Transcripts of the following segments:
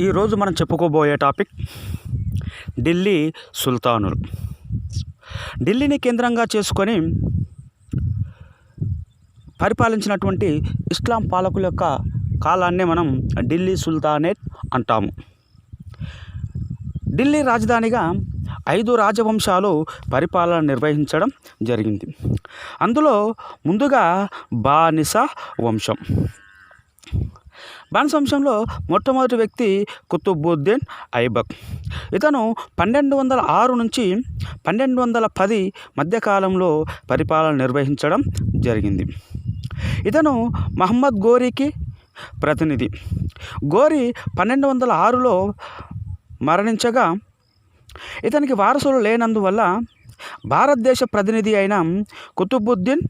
ఈరోజు మనం చెప్పుకోబోయే టాపిక్ ఢిల్లీ సుల్తానులు. ఢిల్లీని కేంద్రంగా చేసుకొని పరిపాలించినటువంటి ఇస్లాం పాలకుల యొక్క కాలాన్నే మనం ఢిల్లీ సుల్తానేట్ అంటాము. ఢిల్లీ రాజధానిగా 5 రాజవంశాలు పరిపాలన నిర్వహించడం జరిగింది. అందులో ముందుగా బానిస వంశం. బానిస వంశంలో మొట్టమొదటి వ్యక్తి కుతుబుద్దీన్ ఐబక్. ఇతను 1206 నుంచి 1210 మధ్యకాలంలో పరిపాలన నిర్వహించడం జరిగింది. ఇతను మహమ్మద్ గోరీకి ప్రతినిధి. గోరీ 1206లో మరణించగా ఇతనికి వారసులు లేనందువల్ల భారతదేశ ప్రతినిధి అయిన కుతుబుద్దీన్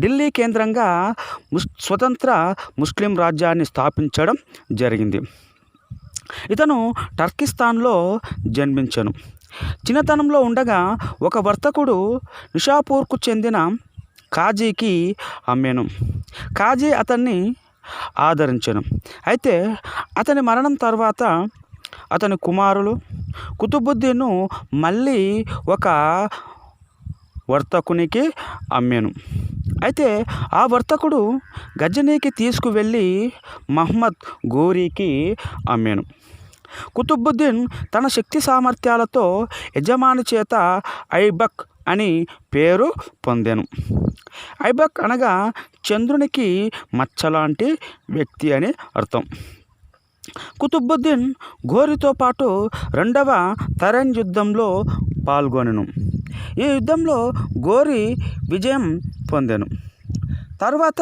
ఢిల్లీ కేంద్రంగా స్వతంత్ర ముస్లిం రాజ్యాన్ని స్థాపించడం జరిగింది. ఇతను టర్కిస్తాన్లో జన్మించెను. చిన్నతనంలో ఉండగా ఒక వర్తకుడు నిషాపూర్కు చెందిన కాజీకి అమ్మెను. కాజీ అతన్ని ఆదరించెను. అయితే అతని మరణం తర్వాత అతని కుమారులు కుతుబుద్దీన్ను మళ్ళీ ఒక వర్తకునికి అమ్మెను. అయితే ఆ వర్తకుడు గజనీకి తీసుకువెళ్ళి మహమ్మద్ గోరీకి అమ్మెను. కుతుబుద్దీన్ తన శక్తి సామర్థ్యాలతో యజమాని చేత ఐబక్ అని పేరు పొందెను. ఐబక్ అనగా చంద్రునికి మచ్చలాంటి వ్యక్తి అని అర్థం. కుతుబుద్దీన్ గోరీతో పాటు 2వ తరైన్ యుద్ధంలో పాల్గొనెను. ఈ యుద్ధంలో గోరీ విజయం పొందెను. తర్వాత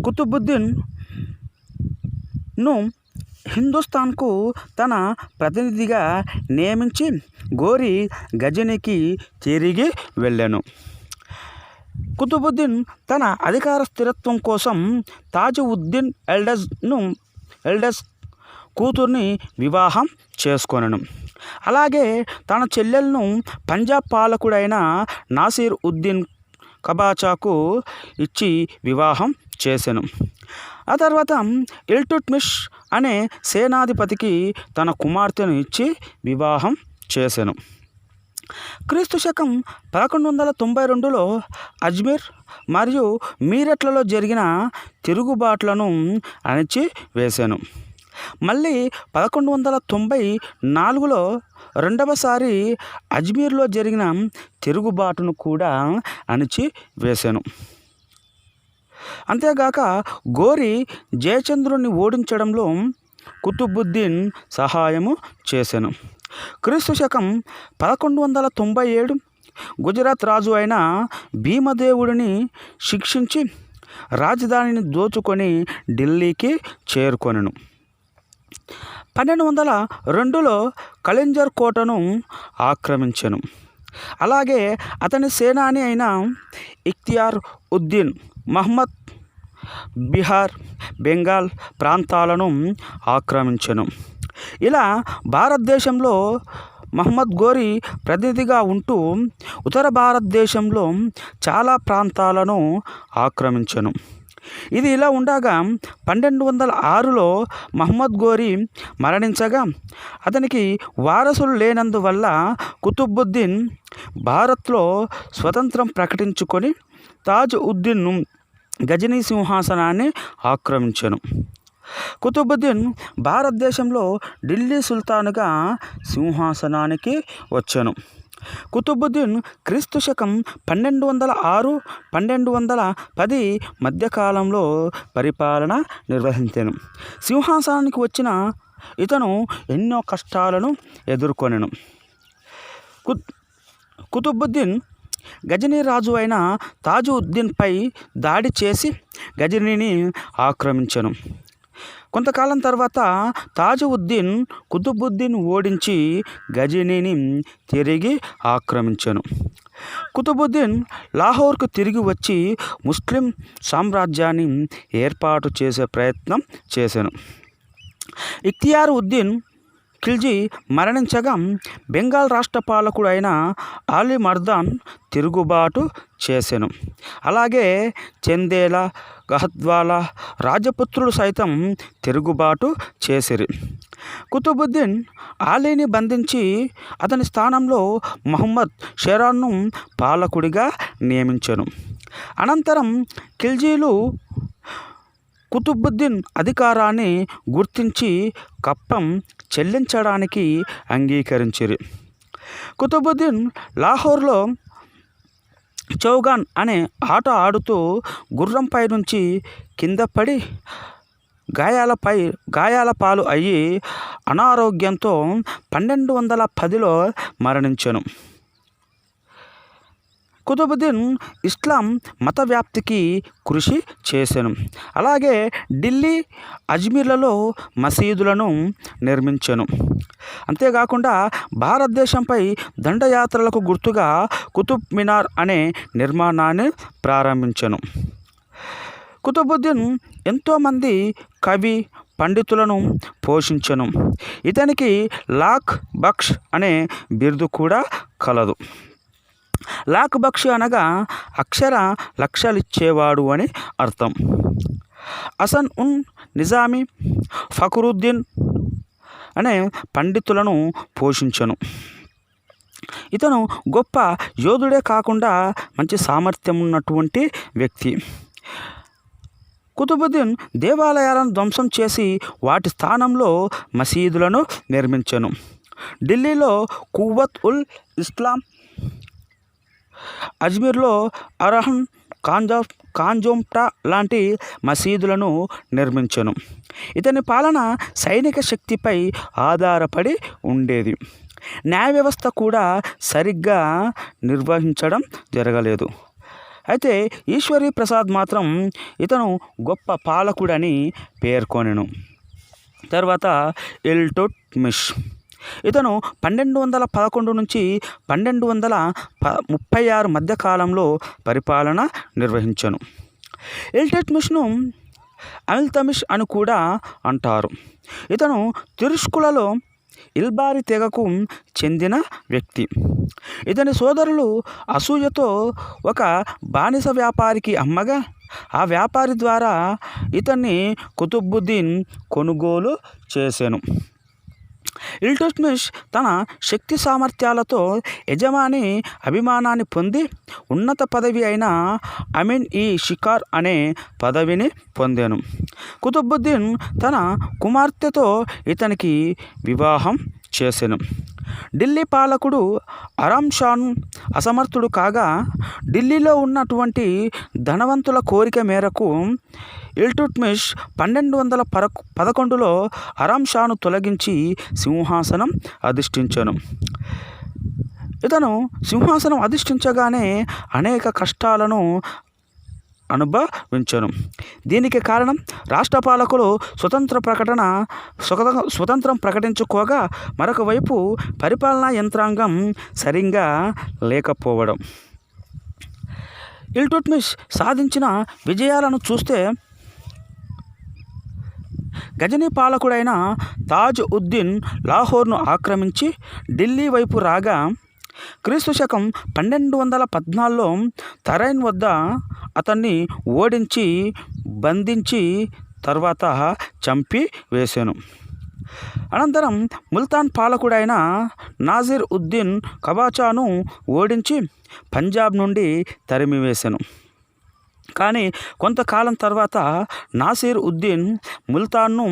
కుతుబుద్దీన్ను హిందుస్థాన్కు తన ప్రతినిధిగా నియమించి గోరీ గజనీకి తిరిగి వెళ్ళాను. కుతుబుద్దీన్ తన అధికార స్థిరత్వం కోసం తాజుద్దీన్ ఎల్డస్ కూతుర్ని వివాహం చేసుకొనెను. అలాగే తన చెల్లెలను పంజాబ్ పాలకుడైన నాసిర్ ఉద్దీన్ కబాచాకు ఇచ్చి వివాహం చేసెను. ఆ తర్వాత ఇల్టుట్మిష్ అనే సేనాధిపతికి తన కుమార్తెను ఇచ్చి వివాహం చేసెను. క్రీస్తు శకం 1192లో అజ్మీర్ మరియు మీరట్లలో జరిగిన తిరుగుబాట్లను అణిచివేశాను. మళ్ళీ 1194లో రెండవసారి అజ్మీర్లో జరిగిన తిరుగుబాటును కూడా అణిచివేశాను. అంతేగాక గోరీ జయచంద్రుని ఓడించడంలో కుతుబుద్దీన్ సహాయము చేశాను. క్రీస్తు శకం 1197 గుజరాత్ రాజు అయిన భీమదేవుడిని శిక్షించి రాజధానిని దోచుకొని ఢిల్లీకి చేరుకొనెను. 1202లో కళింజర్ కోటను ఆక్రమించెను. అలాగే అతని సేనాని అయిన ఇఖ్తియార్ ఉద్దీన్ మహమ్మద్ బీహార్, బెంగాల్ ప్రాంతాలను ఆక్రమించెను. ఇలా భారతదేశంలో మహమ్మద్ గోరీ ప్రతినిధిగా ఉంటూ ఉత్తర భారతదేశంలో చాలా ప్రాంతాలను ఆక్రమించెను. ఇది ఇలా ఉండగా 1206లో మహమ్మద్ గోరీ మరణించగా అతనికి వారసులు లేనందువల్ల కుతుబుద్దీన్ భారత్లో స్వతంత్రం ప్రకటించుకొని తాజుద్దీన్ గజనీ సింహాసనాన్ని ఆక్రమించెను. కుతుబుద్దీన్ భారతదేశంలో ఢిల్లీ సుల్తానుగా సింహాసనానికి వచ్చెను. కుతుబుద్దీన్ క్రీస్తు శకం 1206-1210 మధ్యకాలంలో పరిపాలన నిర్వహించెను. సింహాసనానికి వచ్చిన ఇతను ఎన్నో కష్టాలను ఎదుర్కొనెను. కుతుబుద్దీన్ గజనీ రాజు అయిన తాజుద్దీన్పై దాడి చేసి గజనీని ఆక్రమించెను. కొంతకాలం తర్వాత తాజుద్దీన్ కుతుబుద్దీన్ ఓడించి గజనీని తిరిగి ఆక్రమించెను. కుతుబుద్దీన్ లాహోర్కు తిరిగి వచ్చి ముస్లిం సామ్రాజ్యాన్ని ఏర్పాటు చేసే ప్రయత్నం చేసెను. ఇఖ్తియార్ ఉద్దీన్ ఖిల్జీ మరణించగా బెంగాల్ రాష్ట్ర పాలకుడు అయిన ఆలీ మర్దాన్ తిరుగుబాటు చేసెను. అలాగే చందేలా, గహద్వాలా రాజపుత్రులు సైతం తిరుగుబాటు చేసిరి. కుతుబుద్దీన్ ఆలీని బంధించి అతని స్థానంలో మహమ్మద్ షేరాన్ను పాలకుడిగా నియమించెను. అనంతరం ఖిల్జీలు కుతుబుద్దీన్ అధికారాన్ని గుర్తించి కప్పం చెల్లించడానికి అంగీకరించిరి. కుతుబుద్దీన్ లాహోర్లో చౌగాన్ అనే ఆట ఆడుతూ గుర్రంపై నుంచి కింద పడి గాయాల పాలు అయ్యి అనారోగ్యంతో 1210లో మరణించెను. కుతుబుద్దీన్ ఇస్లాం మత వ్యాప్తికి కృషి చేసెను. అలాగే ఢిల్లీ, అజ్మీర్లలో మసీదులను నిర్మించెను. అంతేకాకుండా భారతదేశంపై దండయాత్రలకు గుర్తుగా కుతుబ్ మినార్ అనే నిర్మాణాన్ని ప్రారంభించెను. కుతుబుద్దీన్ ఎంతోమంది కవి, పండితులను పోషించెను. ఇతనికి లాక్ బక్ష్ అనే బిరుదు కూడా కలదు. లాక్ బక్ష్ అనగా అక్షర లక్షలిచ్చేవాడు అని అర్థం. హసన్ ఉన్ నిజామీ, ఫఖరుద్దీన్ అనే పండితులను పోషించెను. ఇతను గొప్ప యోధుడే కాకుండా మంచి సామర్థ్యం ఉన్నటువంటి వ్యక్తి. కుతుబుద్దీన్ దేవాలయాలను ధ్వంసం చేసి వాటి స్థానంలో మసీదులను నిర్మించెను. ఢిల్లీలో కువ్వత్ ఉల్ ఇస్లాం, అజ్మీర్లో అరహన్, కాంజోంటా లాంటి మసీదులను నిర్మించెను. ఇతని పాలన సైనిక శక్తిపై ఆధారపడి ఉండేది. న్యాయ వ్యవస్థ కూడా సరిగ్గా నిర్వహించడం జరగలేదు. అయితే ఈశ్వరీ ప్రసాద్ మాత్రం ఇతను గొప్ప పాలకుడని పేర్కొనెను. తర్వాత ఇల్టుట్మిష్. ఇతను 1211 నుంచి 1236 మధ్య కాలంలో పరిపాలన నిర్వహించెను. ఇల్టుట్మిష్ను అమిల్తమిష్ అని కూడా అంటారు. ఇతను తిరుష్కులలో ఇల్బారి తెగకు చెందిన వ్యక్తి. ఇతని సోదరులు అసూయతో ఒక బానిస వ్యాపారికి అమ్మగా ఆ వ్యాపారి ద్వారా ఇతన్ని కుతుబుద్దీన్ కొనుగోలు చేసెను. ఇల్టుట్మిష్ తన శక్తి సామర్థ్యాలతో యజమాని అభిమానాన్ని పొంది ఉన్నత పదవి అయిన అమీన్ ఈ షికార్ అనే పదవిని పొందాను. కుతుబుద్దీన్ తన కుమార్తెతో ఇతనికి వివాహం చేసెను. ఢిల్లీ పాలకుడు ఆరామ్ షాను అసమర్థుడు కాగా ఢిల్లీలో ఉన్నటువంటి ధనవంతుల కోరిక మేరకు ఇల్టుట్మిష్ 1211లో ఆరామ్ షాను తొలగించి సింహాసనం అధిష్ఠించెను. ఇతను సింహాసనం అధిష్ఠించగానే అనేక కష్టాలను అనుభవించెను. దీనికి కారణం రాష్ట్ర పాలకులు స్వతంత్రం ప్రకటించుకోగా మరొక వైపు పరిపాలనా యంత్రాంగం సరిగ్గా లేకపోవడం. ఇల్టుట్మిష్ సాధించిన విజయాలను చూస్తే గజనీ పాలకుడైన తాజ్ ఉద్దీన్ లాహోర్ను ఆక్రమించి ఢిల్లీ వైపు రాగా క్రీస్తుశకం 1214లో తరైన్ వద్ద అతన్ని ఓడించి బంధించి తర్వాత చంపి వేసెను. అనంతరం ముల్తాన్ పాలకుడైన నాసిర్ ఉద్దీన్ కబాచాను ఓడించి పంజాబ్ నుండి తరిమివేసెను. కానీ కొంతకాలం తర్వాత నాసిర్ ఉద్దీన్ ముల్తాన్ను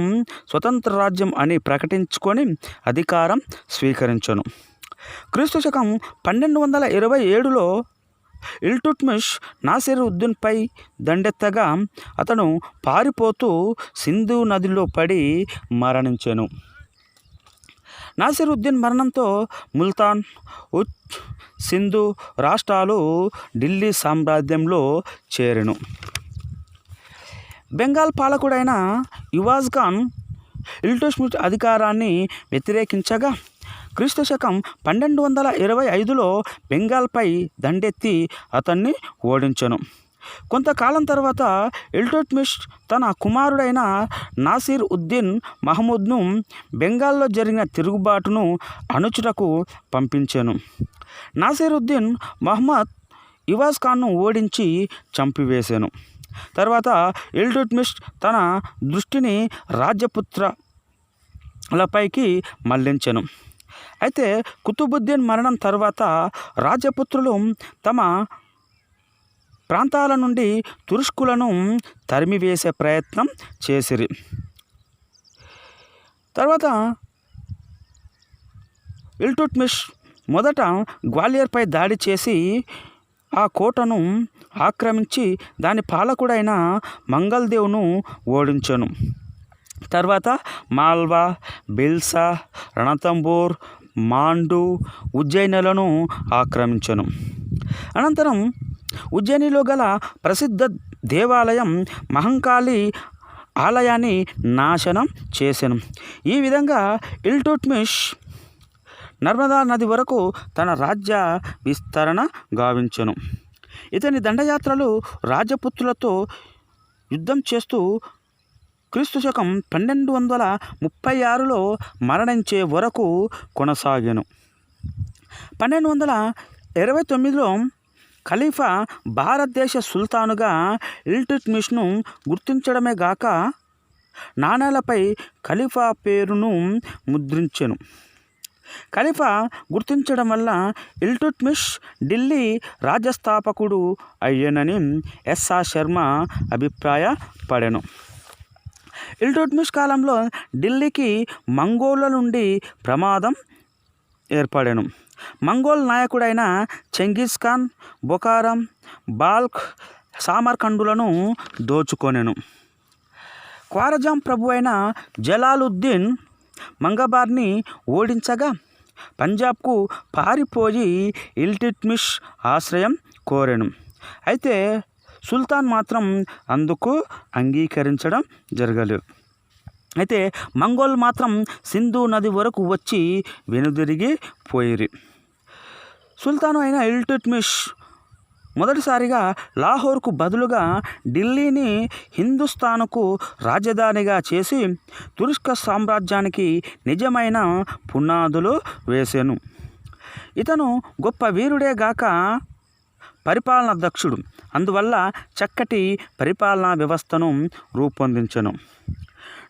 స్వతంత్ర రాజ్యం అని ప్రకటించుకొని అధికారం స్వీకరించెను. క్రీస్తుశకం 1227లో ఇల్టుట్మిష్ నాసిర్ ఉద్దీన్పై దండెత్తగా అతను పారిపోతూ సింధు నదిలో పడి మరణించెను. నాసిర్ ఉద్దీన్ మరణంతో ముల్తాన్, ఉచ్, సింధు రాష్ట్రాలు ఢిల్లీ సామ్రాజ్యంలో చేరెను. బెంగాల్ పాలకుడైన ఇవాజ్ ఖాన్ ఇల్టుట్మిష్ అధికారాన్ని వ్యతిరేకించగా క్రీస్తుశకం 1225లో బెంగాల్పై దండెత్తి అతన్ని ఓడించెను. కొంతకాలం తర్వాత ఇల్టుట్మిష్ తన కుమారుడైన నాసిర్ ఉద్దీన్ మహమూద్ను బెంగాల్లో జరిగిన తిరుగుబాటును అణుచుటకు పంపించెను. నాసిరుద్దీన్ మహమ్మద్ ఇవాజ్ ఖాన్ను ఓడించి చంపివేశాను. తర్వాత ఇల్టుట్మిష్ తన దృష్టిని రాజపుత్రులపైకి మళ్లించెను. అయితే కుతుబుద్దీన్ మరణం తర్వాత రాజపుత్రులు తమ ప్రాంతాల నుండి తురుష్కులను తరిమివేసే ప్రయత్నం చేసిరి. తర్వాత ఇల్టుట్మిష్ మొదట గ్వాలియర్పై దాడి చేసి ఆ కోటను ఆక్రమించి దాని పాలకుడైన మంగల్దేవ్ను ఓడించెను. తర్వాత మాల్వా, బిల్సా, రణతంబోర్, మాండు, ఉజ్జయినులను ఆక్రమించెను. అనంతరం ఉజ్జయినిలో గల ప్రసిద్ధ దేవాలయం మహంకాళి ఆలయాన్ని నాశనం చేసెను. ఈ విధంగా ఇల్టుట్మిష్ నర్మదా నది వరకు తన రాజ్య విస్తరణ గావించెను. ఇతని దండయాత్రలు రాజపుత్రులతో యుద్ధం చేస్తూ క్రీస్తుశకం 1236లో మరణించే వరకు కొనసాగాను. 1229లో ఖలీఫా భారతదేశ సుల్తానుగా ఇల్టుట్మిష్ను గుర్తించడమే గాక నాణేలపై ఖలీఫా పేరును ముద్రించెను. ఖలీఫా గుర్తించడం వల్ల ఇల్టుట్మిష్ ఢిల్లీ రాజ్యస్థాపకుడు అయ్యానని ఎస్ఆర్ శర్మ అభిప్రాయపడెను. ఇల్టుట్మిష్ కాలంలో ఢిల్లీకి మంగోళ్ళ నుండి ప్రమాదం ఏర్పడెను. మంగోల్ నాయకుడైన చెంగిస్ ఖాన్ బొకారం, బాల్ఖ్, సామర్కండులను దోచుకొనెను. ఖ్వారజాం ప్రభు అయిన జలాలుద్దీన్ మంగబార్ని ఓడించగా పంజాబ్కు పారిపోయి ఇల్టుట్మిష్ ఆశ్రయం కోరెను. అయితే సుల్తాన్ మాత్రం అందుకు అంగీకరించడం జరగలేదు. అయితే మంగోల్ మాత్రం సింధు నది వరకు వచ్చి వెనుదిరిగి పోయిరి. సుల్తాను అయిన ఇల్టుట్మిష్ మొదటిసారిగా లాహోర్కు బదులుగా ఢిల్లీని హిందుస్థానుకు రాజధానిగా చేసి తురుష్క సామ్రాజ్యానికి నిజమైన పునాదులు వేసెను. ఇతను గొప్ప వీరుడే గాక పరిపాలనా దక్షుడు. అందువల్ల చక్కటి పరిపాలనా వ్యవస్థను రూపొందించెను.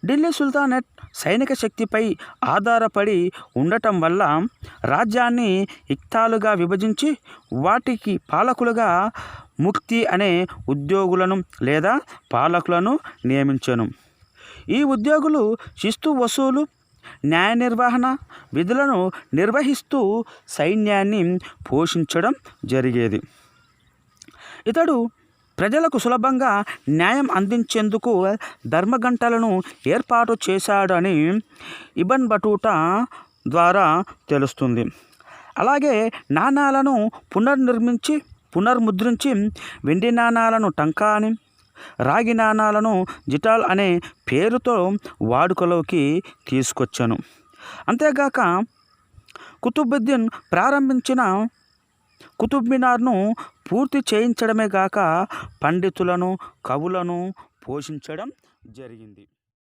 ఢిల్లీ సుల్తానేట్ సైనిక శక్తిపై ఆధారపడి ఉండటం వల్ల రాజ్యాన్ని ఇక్తాలుగా విభజించి వాటికి పాలకులుగా ముక్తి అనే ఉద్యోగులను లేదా పాలకులను నియమించెను. ఈ ఉద్యోగులు శిస్తు వసూలు, న్యాయ నిర్వహణ విధులను నిర్వహిస్తూ సైన్యాన్ని పోషించడం జరిగేది. ఇతడు ప్రజలకు సులభంగా న్యాయం అందించేందుకు ధర్మగంటలను ఏర్పాటు చేశాడని ఇబన్ బటూటా ద్వారా తెలుస్తుంది. అలాగే నాణాలను పునర్ముద్రించి వెండి నాణాలను టంకా అని, రాగి నాణాలను జిటాల్ అనే పేరుతో వాడుకలోకి తీసుకొచ్చాను. అంతేగాక కుతుబుద్దీన్ ప్రారంభించిన కుతుబ్ మినార్ను పూర్తి చేయించడమే గాక పండితులను, కవులను పోషించడం జరిగింది.